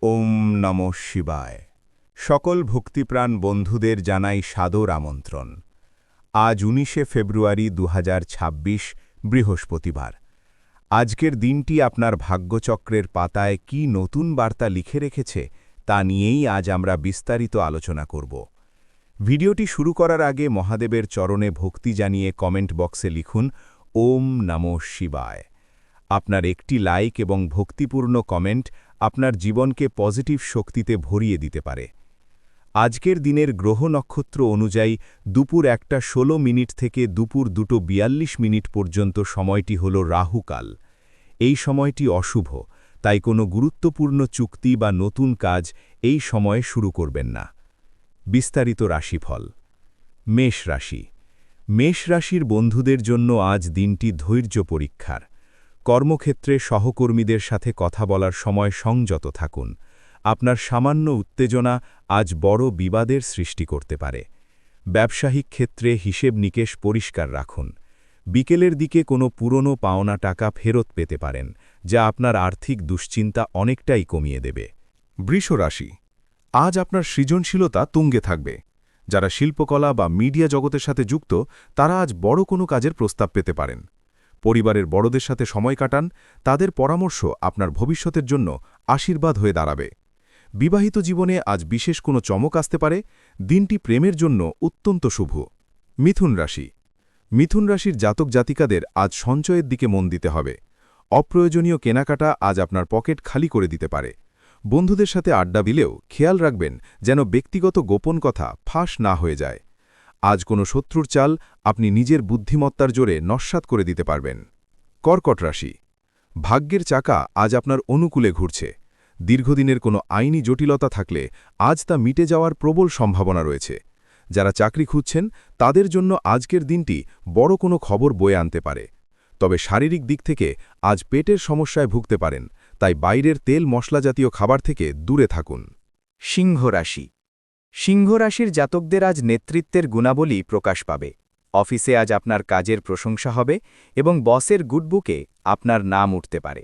ওম নমঃ শিবায়। সকল ভক্তিপ্রাণ বন্ধুদের জানাই সাদর আমন্ত্রণ। আজ ১৯শে ফেব্রুয়ারি ২০২৬ বৃহস্পতিবার। আজকের দিনটি আপনার ভাগ্যচক্রের পাতায় কি নতুন বার্তা লিখে রেখেছে তা নিয়েই আজ আমরা বিস্তারিত আলোচনা করব। ভিডিওটি শুরু করার আগে মহাদেবের চরণে ভক্তি জানিয়ে কমেন্ট বক্সে লিখুন ওম নমঃ শিবায়। আপনার একটি লাইক এবং ভক্তিপূর্ণ কমেন্ট আপনার জীবনকে পজিটিভ শক্তিতে ভরিয়ে দিতে পারে। আজকের দিনের গ্রহ নক্ষত্র অনুযায়ী দুপুর ১:১৬ থেকে দুপুর ২:৪২ পর্যন্ত সময়টি হল রাহুকাল। এই সময়টি অশুভ, তাই কোনো গুরুত্বপূর্ণ চুক্তি বা নতুন কাজ এই সময়ে শুরু করবেন না। বিস্তারিত রাশিফল। মেষ রাশি। মেষ রাশির বন্ধুদের জন্য আজ দিনটি ধৈর্য পরীক্ষার। কর্মক্ষেত্রে সহকর্মীদের সাথে কথা বলার সময় সংযত থাকুন। আপনার সামান্য উত্তেজনা আজ বড় বিবাদের সৃষ্টি করতে পারে। ব্যবসায়িক ক্ষেত্রে হিসেব নিকেশ পরিষ্কার রাখুন। বিকেলের দিকে কোনো পুরনো পাওনা টাকা ফেরত পেতে পারেন, যা আপনার আর্থিক দুশ্চিন্তা অনেকটাই কমিয়ে দেবে। বৃষ রাশি। আজ আপনার সৃজনশীলতা তুঙ্গে থাকবে। যারা শিল্পকলা বা মিডিয়া জগতের সাথে যুক্ত তারা আজ বড় কোনো কাজের প্রস্তাব পেতে পারেন। পরিবারের বড়দের সাথে সময় কাটান, তাদের পরামর্শ আপনার ভবিষ্যতের জন্য আশীর্বাদ হয়ে দাঁড়াবে। বিবাহিত জীবনে আজ বিশেষ কোনো চমক আসতে পারে। দিনটি প্রেমের জন্য অত্যন্ত শুভ। মিথুন রাশি। মিথুন রাশির জাতক জাতিকাদের আজ সঞ্চয়ের দিকে মন দিতে হবে। অপ্রয়োজনীয় কেনাকাটা আজ আপনার পকেট খালি করে দিতে পারে। বন্ধুদের সাথে আড্ডা দিলেও খেয়াল রাখবেন যেন ব্যক্তিগত গোপন কথা ফাঁস না হয়ে যায়। আজ কোনো শত্রুর চাল আপনি নিজের বুদ্ধিমত্তার জোরে নস্যাৎ করে দিতে পারবেন। কর্কট রাশি। ভাগ্যের চাকা আজ আপনার অনুকূলে ঘুরছে। দীর্ঘদিনের কোনো আইনি জটিলতা থাকলে আজ তা মিটে যাওয়ার প্রবল সম্ভাবনা রয়েছে। যারা চাকরি খুঁজছেন তাদের জন্য আজকের দিনটি বড় কোনো খবর বয়ে আনতে পারে। তবে শারীরিক দিক থেকে আজ পেটের সমস্যায় ভুগতে পারেন, তাই বাইরের তেল মশলা জাতীয় খাবার থেকে দূরে থাকুন। সিংহ রাশি। সিংহ রাশির জাতকদের আজ নেতৃত্বের গুণাবলী প্রকাশ পাবে। অফিসে আজ আপনার কাজের প্রশংসা হবে এবং বসের গুডবুকে আপনার নাম উঠতে পারে।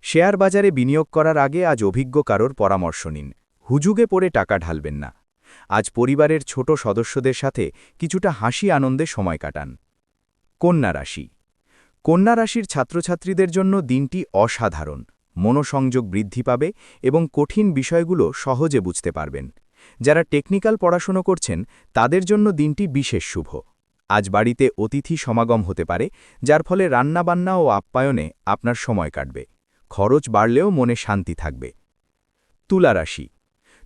শেয়ার বাজারে বিনিয়োগ করার আগে আজ অভিজ্ঞ কারোর পরামর্শ নিন। হুজুগে পড়ে টাকা ঢালবেন না। আজ পরিবারের ছোট সদস্যদের সাথে কিছুটা হাসি আনন্দে সময় কাটান। কন্যা রাশি। কন্যা রাশির ছাত্রছাত্রীদের জন্য দিনটি অসাধারণ। মনোসংযোগ বৃদ্ধি পাবে এবং কঠিন বিষয়গুলো সহজে বুঝতে পারবেন। যারা টেকনিক্যাল পড়াশোনা করছেন তাদের জন্য দিনটি বিশেষ শুভ। আজ বাড়িতে অতিথি সমাগম হতে পারে, যার ফলে রান্নাবান্না ও আপ্যায়নে আপনার সময় কাটবে। খরচ বাড়লেও মনে শান্তি থাকবে। তুলা রাশি।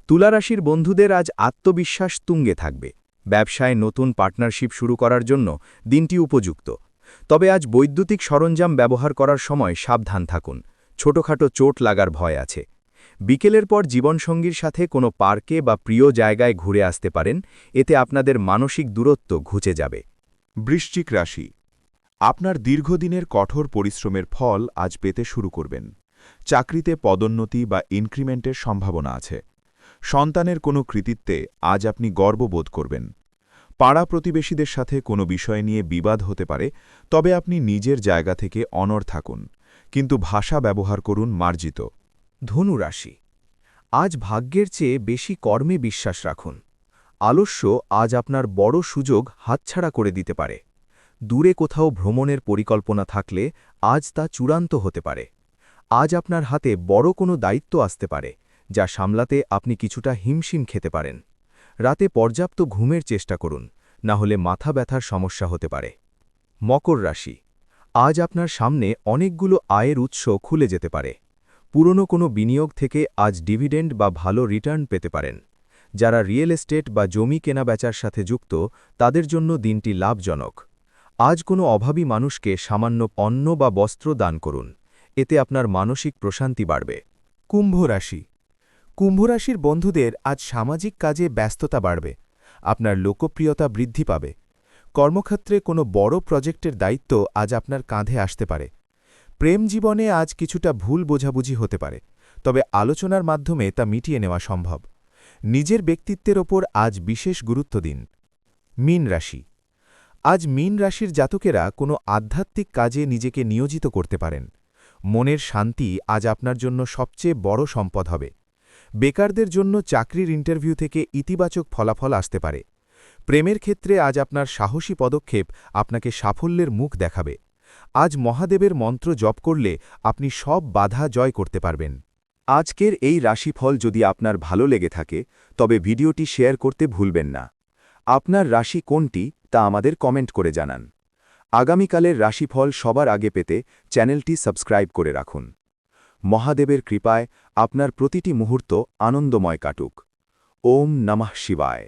তুলা রাশির বন্ধুদের আজ আত্মবিশ্বাস তুঙ্গে থাকবে। ব্যবসায় নতুন পার্টনারশিপ শুরু করার জন্য দিনটি উপযুক্ত। তবে আজ বৈদ্যুতিক সরঞ্জাম ব্যবহার করার সময় সাবধান থাকুন। ছোটখাটো চোট লাগার ভয় আছে। বিকেলের পর জীবনসঙ্গীর সাথে কোনো পার্কে বা প্রিয় জায়গায় ঘুরে আসতে পারেন, এতে আপনাদের মানসিক দূরত্ব ঘুচে যাবে। বৃশ্চিক রাশি। আপনার দীর্ঘদিনের কঠোর পরিশ্রমের ফল আজ পেতে শুরু করবেন। চাকরিতে পদোন্নতি বা ইনক্রিমেন্টের সম্ভাবনা আছে। সন্তানের কোনো কৃতিত্বে আজ আপনি গর্ববোধ করবেন। পাড়া প্রতিবেশীদের সাথে কোনো বিষয় নিয়ে বিবাদ হতে পারে, তবে আপনি নিজের জায়গা থেকে অনড় থাকুন, কিন্তু ভাষা ব্যবহার করুন মার্জিত। ধনু রাশি। আজ ভাগ্যের চেয়ে বেশি কর্মে বিশ্বাস রাখুন। আলস্য আজ আপনার বড় সুযোগ হাতছাড়া করে দিতে পারে। দূরে কোথাও ভ্রমণের পরিকল্পনা থাকলে আজ তা চূড়ান্ত হতে পারে। আজ আপনার হাতে বড় কোনো দায়িত্ব আসতে পারে, যা সামলাতে আপনি কিছুটা হিমশিম খেতে পারেন। রাতে পর্যাপ্ত ঘুমের চেষ্টা করুন, না হলে মাথা ব্যথার সমস্যা হতে পারে। মকর রাশি। আজ আপনার সামনে অনেকগুলো আয়ের উৎস খুলে যেতে পারে। পুরনো কোনো বিনিয়োগ থেকে আজ ডিভিডেন্ড বা ভালো রিটার্ন পেতে পারেন। যারা রিয়েল এস্টেট বা জমি কেনাবেচার সাথে যুক্ত তাদের জন্য দিনটি লাভজনক। আজ কোনো অভাবী মানুষকে সামান্য অন্ন বা বস্ত্র দান করুন, এতে আপনার মানসিক প্রশান্তি বাড়বে। কুম্ভ রাশি। কুম্ভ রাশির বন্ধুদের আজ সামাজিক কাজে ব্যস্ততা বাড়বে। আপনার লোকপ্রিয়তা বৃদ্ধি পাবে। কর্মক্ষেত্রে কোনো বড় প্রজেক্টের দায়িত্ব আজ আপনার কাঁধে আসতে পারে। প্রেম জীবনে আজ কিছুটা ভুল বোঝাবুঝি হতে পারে, তবে আলোচনার মাধ্যমে তা মিটিয়ে নেওয়া সম্ভব। নিজের ব্যক্তিত্বের ওপর আজ বিশেষ গুরুত্ব দিন। মীন রাশি। আজ মীন রাশির জাতকেরা কোনো আধ্যাত্মিক কাজে নিজেকে নিয়োজিত করতে পারেন। মনের শান্তি আজ আপনার জন্য সবচেয়ে বড় সম্পদ হবে। বেকারদের জন্য চাকরির ইন্টারভিউ থেকে ইতিবাচক ফলাফল আসতে পারে। প্রেমের ক্ষেত্রে আজ আপনার সাহসী পদক্ষেপ আপনাকে সাফল্যের মুখ দেখাবে। আজ মহাদেবের মন্ত্র জপ করলে আপনি সব বাধা জয় করতে পারবেন। আজকের এই রাশিফল যদি আপনার ভালো লেগে থাকে তবে ভিডিওটি শেয়ার করতে ভুলবেন না। আপনার রাশি কোনটি তা আমাদের কমেন্ট করে জানান। আগামীকালের রাশিফল সবার আগে পেতে চ্যানেলটি সাবস্ক্রাইব করে রাখুন। মহাদেবের কৃপায় আপনার প্রতিটি মুহূর্ত আনন্দময় কাটুক। ওম নমঃ শিবায়।